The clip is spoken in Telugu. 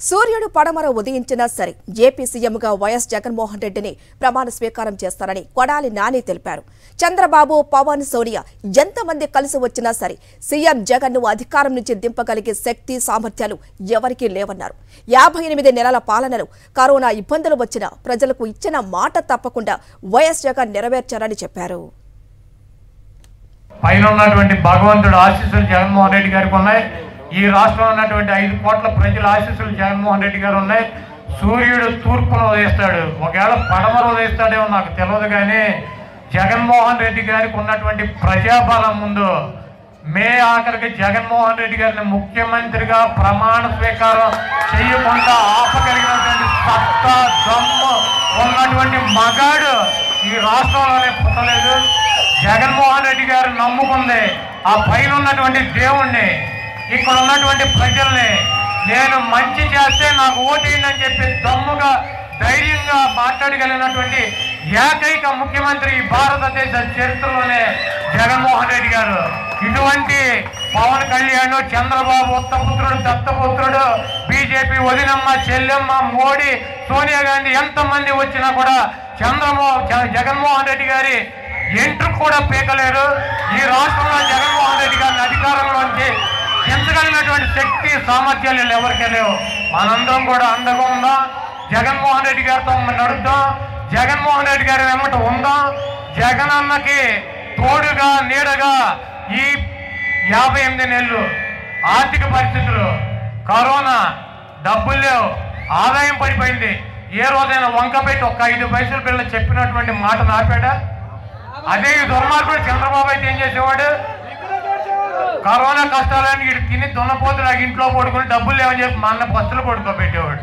సూర్యుడు పడమర ఉదయించినా సరే ఏపీ సీఎంగా వైఎస్ జగన్మోహన్ రెడ్డిని ప్రమాణ స్వీకారం చేస్తారని కొడాలి నాని తెలిపారు. చంద్రబాబు, పవన్, సోనియా ఎంతమంది కలిసి వచ్చినా సరే సీఎం జగన్ను అధికారం నుంచి దింపగలిగే శక్తి, సామర్థ్యాలు ఎవరికీ లేవన్నారు. 58 నెలల పాలనలో కరోనా ఇబ్బందులు వచ్చినా ప్రజలకు ఇచ్చిన మాట తప్పకుండా వైఎస్ జగన్ నెరవేర్చారని చెప్పారు. పైన ఉన్నటువంటి భగవంతుడు ఆశీస్సులు జగన్మోహన్ రెడ్డి గారికి ఉన్నాయి. ఈ రాష్ట్రంలో ఉన్నటువంటి 5 కోట్ల ప్రజల ఆశీస్సులు జగన్మోహన్ రెడ్డి గారు ఉన్నాయి. సూర్యుడు తూర్పున ఉదయిస్తాడు, ఒకవేళ పడమర ఉదయిస్తాడేమో నాకు తెలియదు, కానీ జగన్మోహన్ రెడ్డి గారికి ఉన్నటువంటి ప్రజాబలం ముందు మే ఆఖరికి జగన్మోహన్ రెడ్డి గారిని ముఖ్యమంత్రిగా ప్రమాణ స్వీకారం చేయకుండా ఆపగలిగినటువంటి సత్తా, దమ్ము ఉన్నటువంటి మగాడు ఈ రాష్ట్రంలోనే పుట్టలేదు. జగన్మోహన్ రెడ్డి గారు నమ్ముకుంది ఆ పైన ఉన్నటువంటి దేవుణ్ణి, ఇక్కడ ఉన్నటువంటి ప్రజల్ని. నేను మంచి చేస్తే నాకు ఓటేయండి అని చెప్పి దమ్ముగా, ధైర్యంగా మాట్లాడగలిగినటువంటి ఏకైక ముఖ్యమంత్రి ఈ భారతదేశ చరిత్రలోనే జగన్మోహన్ రెడ్డి గారు. ఇటువంటి పవన్ కళ్యాణ్, చంద్రబాబు ఉత్తపుత్రుడు, దత్తపుత్రుడు, బీజేపీ వదినమ్మ, చెల్లెమ్మ, మోడీ, సోనియా గాంధీ ఎంతమంది వచ్చినా కూడా జగన్మోహన్ రెడ్డి గారి ఎంట్రు కూడా పీకలేరు. ఈ రాష్ట్రంలో జగన్మోహన్ రెడ్డి గారిని అధికారంలోంచి ఎంచగలిగినటువంటి శక్తి, సామర్థ్యాలు ఎవరికీ లేవు. మనందరం కూడా అండగా ఉందాం, జగన్మోహన్ రెడ్డి గారితో నడుద్దాం, జగన్మోహన్ రెడ్డి గారి వెంబట ఉందాం. జగన్ అన్నకి తోడుగా, నీడగా ఈ 58 నెలలు ఆర్థిక పరిస్థితులు, కరోనా, డబ్బులు లేవు, ఆదాయం పడిపోయింది. ఏ రోజైనా వంక పెట్టి ఒక్క 5 పైసల పిల్లలు చెప్పినటువంటి మాట నాపాడా? అదే ఈ దుర్మార్గుడు చంద్రబాబు అయితే ఏం చేసేవాడు? కరోనా కష్టాలని తిని దున్నపోతులు ఇంట్లో పడుకుని డబ్బులు లేవని చెప్పి మా అన్న బస్సులు పడుకోబెట్టేవాడు.